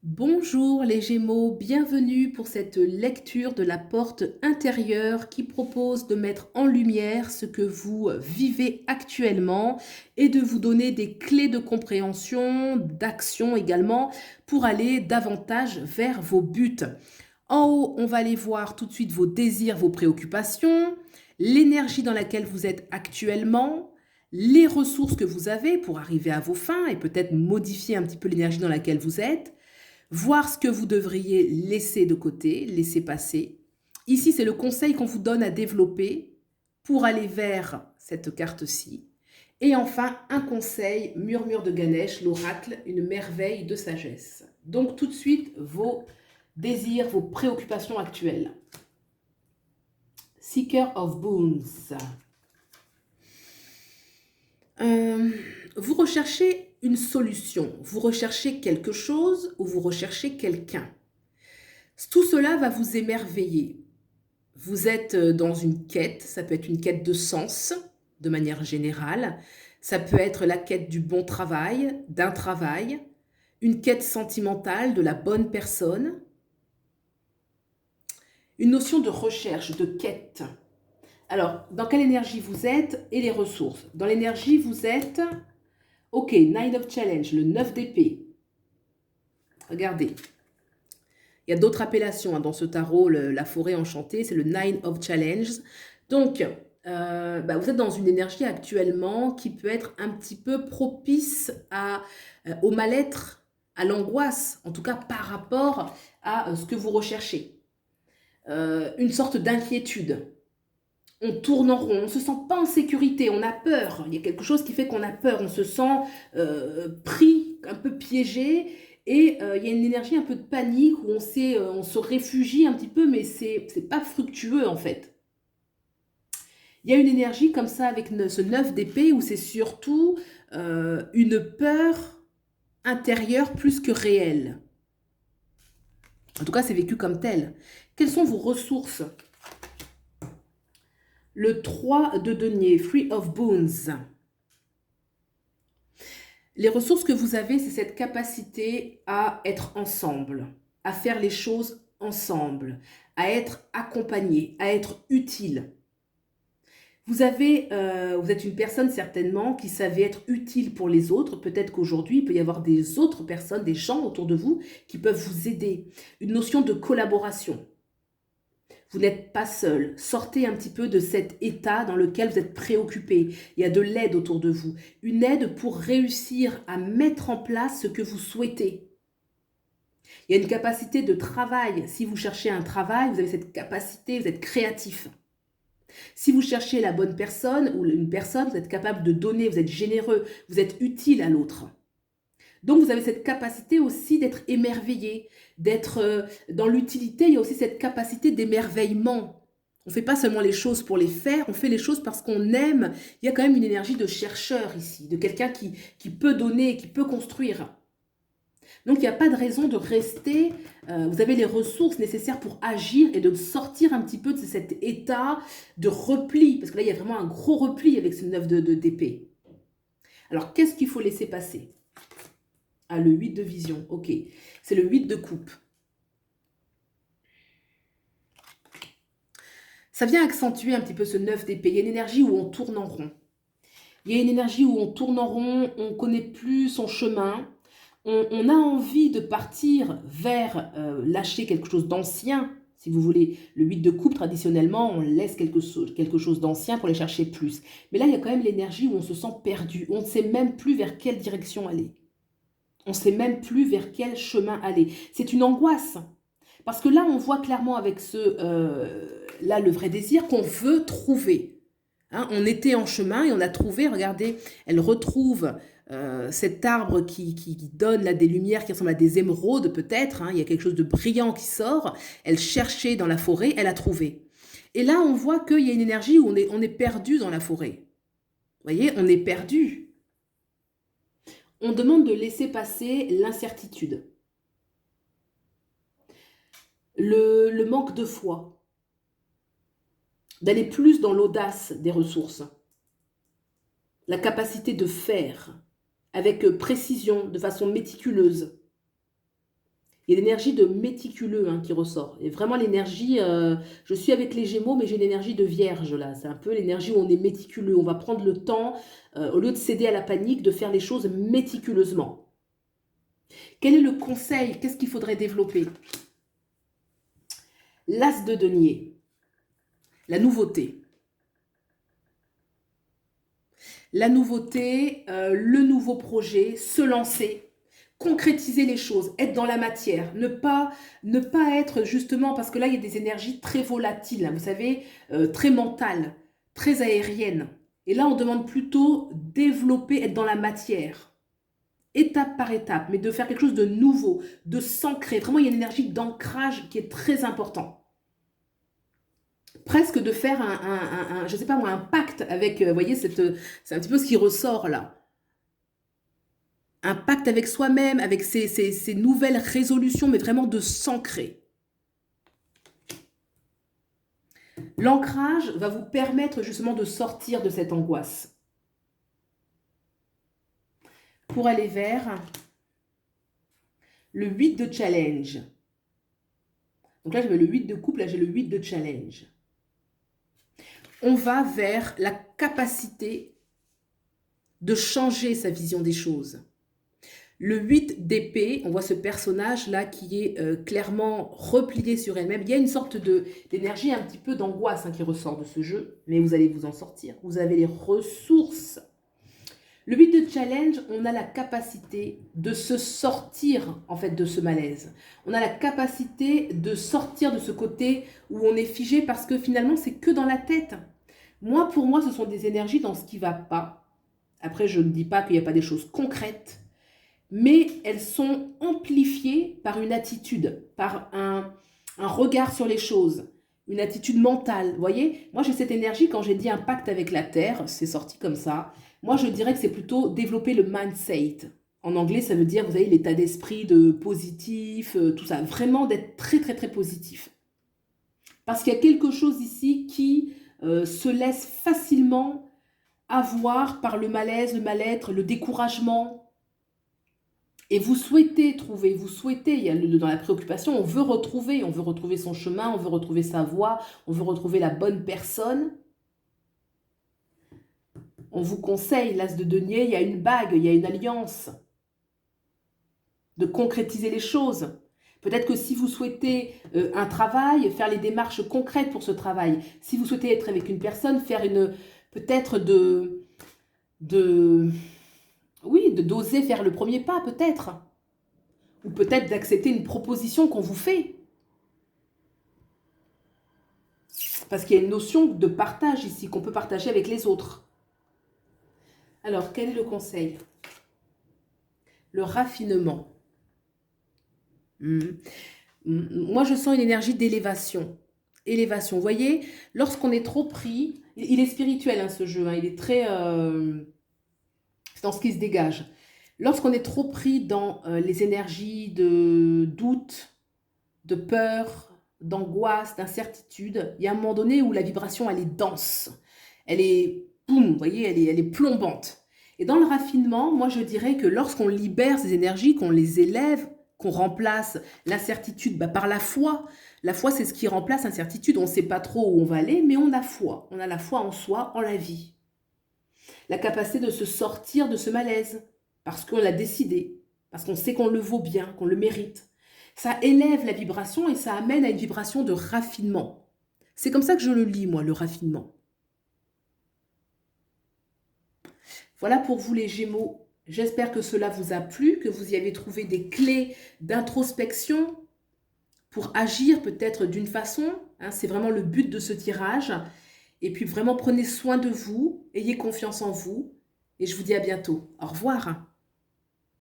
Bonjour les Gémeaux, bienvenue pour cette lecture de la porte intérieure qui propose de mettre en lumière ce que vous vivez actuellement et de vous donner des clés de compréhension, d'action également pour aller davantage vers vos buts. En haut, on va aller voir tout de suite vos désirs, vos préoccupations, l'énergie dans laquelle vous êtes actuellement, les ressources que vous avez pour arriver à vos fins et peut-être modifier un petit peu l'énergie dans laquelle vous êtes. Voir ce que vous devriez laisser de côté, laisser passer. Ici, c'est le conseil qu'on vous donne à développer pour aller vers cette carte-ci. Et enfin, un conseil, murmure de Ganesh, l'oracle, une merveille de sagesse. Donc tout de suite, vos désirs, vos préoccupations actuelles. Seeker of Boons. Euh, vous recherchez une solution, vous recherchez quelque chose ou vous recherchez quelqu'un. Tout cela va vous émerveiller. Vous êtes dans une quête, ça peut être une quête de sens, de manière générale. Ça peut être la quête du bon travail, d'un travail, une quête sentimentale de la bonne personne, une notion de recherche, de quête. Alors, dans quelle énergie vous êtes et les ressources? Dans l'énergie, vous êtes, ok, Nine of Challenge, le 9 d'épée. Regardez, il y a d'autres appellations dans ce tarot, la forêt enchantée, c'est le Nine of Challenge. Donc, vous êtes dans une énergie actuellement qui peut être un petit peu propice au mal-être, à l'angoisse, en tout cas par rapport à ce que vous recherchez. Une sorte d'inquiétude. On tourne en rond, on ne se sent pas en sécurité, on a peur. Il y a quelque chose qui fait qu'on a peur, on se sent pris, un peu piégé. Et il y a une énergie un peu de panique où on se réfugie un petit peu, mais c'est pas fructueux en fait. Il y a une énergie comme ça avec ce 9 d'épée où c'est surtout une peur intérieure plus que réelle. En tout cas, c'est vécu comme tel. Quelles sont vos ressources? Le 3 de denier, Three of Boons. Les ressources que vous avez, c'est cette capacité à être ensemble, à faire les choses ensemble, à être accompagné, à être utile. Vous êtes une personne certainement qui savait être utile pour les autres. Peut-être qu'aujourd'hui, il peut y avoir des autres personnes, des gens autour de vous qui peuvent vous aider. Une notion de collaboration. Vous n'êtes pas seul. Sortez un petit peu de cet état dans lequel vous êtes préoccupé. Il y a de l'aide autour de vous. Une aide pour réussir à mettre en place ce que vous souhaitez. Il y a une capacité de travail. Si vous cherchez un travail, vous avez cette capacité, vous êtes créatif. Si vous cherchez la bonne personne ou une personne, vous êtes capable de donner, vous êtes généreux, vous êtes utile à l'autre. Donc vous avez cette capacité aussi d'être émerveillé, d'être dans l'utilité. Il y a aussi cette capacité d'émerveillement. On ne fait pas seulement les choses pour les faire, on fait les choses parce qu'on aime. Il y a quand même une énergie de chercheur ici, de quelqu'un qui peut donner, qui peut construire. Donc il n'y a pas de raison de rester, vous avez les ressources nécessaires pour agir et de sortir un petit peu de cet état de repli, parce que là il y a vraiment un gros repli avec ce 9 d'épée. Alors qu'est-ce qu'il faut laisser passer? Ah, le 8 de vision, ok. C'est le 8 de coupe. Ça vient accentuer un petit peu ce 9 d'épée. Il y a une énergie où on tourne en rond. Il y a une énergie où on tourne en rond, on ne connaît plus son chemin. On a envie de partir vers lâcher quelque chose d'ancien. Si vous voulez, le 8 de coupe, traditionnellement, on laisse quelque chose d'ancien pour aller chercher plus. Mais là, il y a quand même l'énergie où on se sent perdu. On ne sait même plus vers quelle direction aller. On ne sait même plus vers quel chemin aller. C'est une angoisse. Parce que là, on voit clairement avec là, le vrai désir qu'on veut trouver. Hein, on était en chemin et on a trouvé, regardez, elle retrouve cet arbre qui donne là des lumières qui ressemblent à des émeraudes peut-être. Hein, il y a quelque chose de brillant qui sort. Elle cherchait dans la forêt, elle a trouvé. Et là, on voit qu'il y a une énergie où on est perdu dans la forêt. Vous voyez, on est perdu. On demande de laisser passer l'incertitude. Le manque de foi. D'aller plus dans l'audace des ressources. La capacité de faire avec précision, de façon méticuleuse. Il y a l'énergie de méticuleux qui ressort. Et vraiment l'énergie, je suis avec les Gémeaux, mais j'ai l'énergie de Vierge là. C'est un peu l'énergie où on est méticuleux. On va prendre le temps, au lieu de céder à la panique, de faire les choses méticuleusement. Quel est le conseil? Qu'est-ce qu'il faudrait développer? L'As de denier. La nouveauté. La nouveauté, le nouveau projet, se lancer. Concrétiser les choses, être dans la matière, ne pas être justement, parce que là il y a des énergies très volatiles, vous savez, très mentales, très aériennes. Et là on demande plutôt développer, être dans la matière, étape par étape, mais de faire quelque chose de nouveau, de s'ancrer. Vraiment il y a une énergie d'ancrage qui est très importante. Presque de faire je sais pas moi, un pacte avec, vous voyez, c'est un petit peu ce qui ressort là. Un pacte avec soi-même, avec ses nouvelles résolutions, mais vraiment de s'ancrer. L'ancrage va vous permettre justement de sortir de cette angoisse. Pour aller vers le 8 de challenge. Donc là, j'avais le 8 de couple, là j'ai le 8 de challenge. On va vers la capacité de changer sa vision des choses. Le 8 d'épée, on voit ce personnage-là qui est clairement replié sur elle-même. Il y a une sorte d'énergie un petit peu d'angoisse qui ressort de ce jeu, mais vous allez vous en sortir. Vous avez les ressources. Le 8 de challenge, on a la capacité de se sortir en fait de ce malaise. On a la capacité de sortir de ce côté où on est figé parce que finalement, c'est que dans la tête. Pour moi, ce sont des énergies dans ce qui ne va pas. Après, je ne dis pas qu'il n'y a pas des choses concrètes, mais elles sont amplifiées par une attitude, par un regard sur les choses, une attitude mentale. Vous voyez, moi j'ai cette énergie, quand j'ai dit un pacte avec la Terre, c'est sorti comme ça. Moi je dirais que c'est plutôt développer le mindset. En anglais, ça veut dire, vous avez l'état d'esprit de positif, tout ça. Vraiment d'être très très très positif. Parce qu'il y a quelque chose ici qui se laisse facilement avoir par le malaise, le mal-être, le découragement. Et vous souhaitez, il y a dans la préoccupation, on veut retrouver son chemin, on veut retrouver sa voie, on veut retrouver la bonne personne. On vous conseille, l'As de denier, il y a une bague, il y a une alliance. De concrétiser les choses. Peut-être que si vous souhaitez un travail, faire les démarches concrètes pour ce travail. Si vous souhaitez être avec une personne, faire peut-être d'oser faire le premier pas, peut-être. Ou peut-être d'accepter une proposition qu'on vous fait. Parce qu'il y a une notion de partage ici, qu'on peut partager avec les autres. Alors, quel est le conseil? Le raffinement. Moi, je sens une énergie d'élévation. Élévation. Vous voyez, lorsqu'on est trop pris, il est spirituel ce jeu, il est très... c'est dans ce qui se dégage. Lorsqu'on est trop pris dans les énergies de doute, de peur, d'angoisse, d'incertitude, il y a un moment donné où la vibration, elle est dense. Elle est, boum, vous voyez, elle est plombante. Et dans le raffinement, moi, je dirais que lorsqu'on libère ces énergies, qu'on les élève, qu'on remplace l'incertitude par la foi. La foi, c'est ce qui remplace l'incertitude. On ne sait pas trop où on va aller, mais on a foi. On a la foi en soi, en la vie. La capacité de se sortir de ce malaise, parce qu'on l'a décidé, parce qu'on sait qu'on le vaut bien, qu'on le mérite. Ça élève la vibration et ça amène à une vibration de raffinement. C'est comme ça que je le lis, moi, le raffinement. Voilà pour vous les Gémeaux. J'espère que cela vous a plu, que vous y avez trouvé des clés d'introspection pour agir peut-être d'une façon. C'est vraiment le but de ce tirage. Et puis vraiment, prenez soin de vous, ayez confiance en vous. Et je vous dis à bientôt. Au revoir.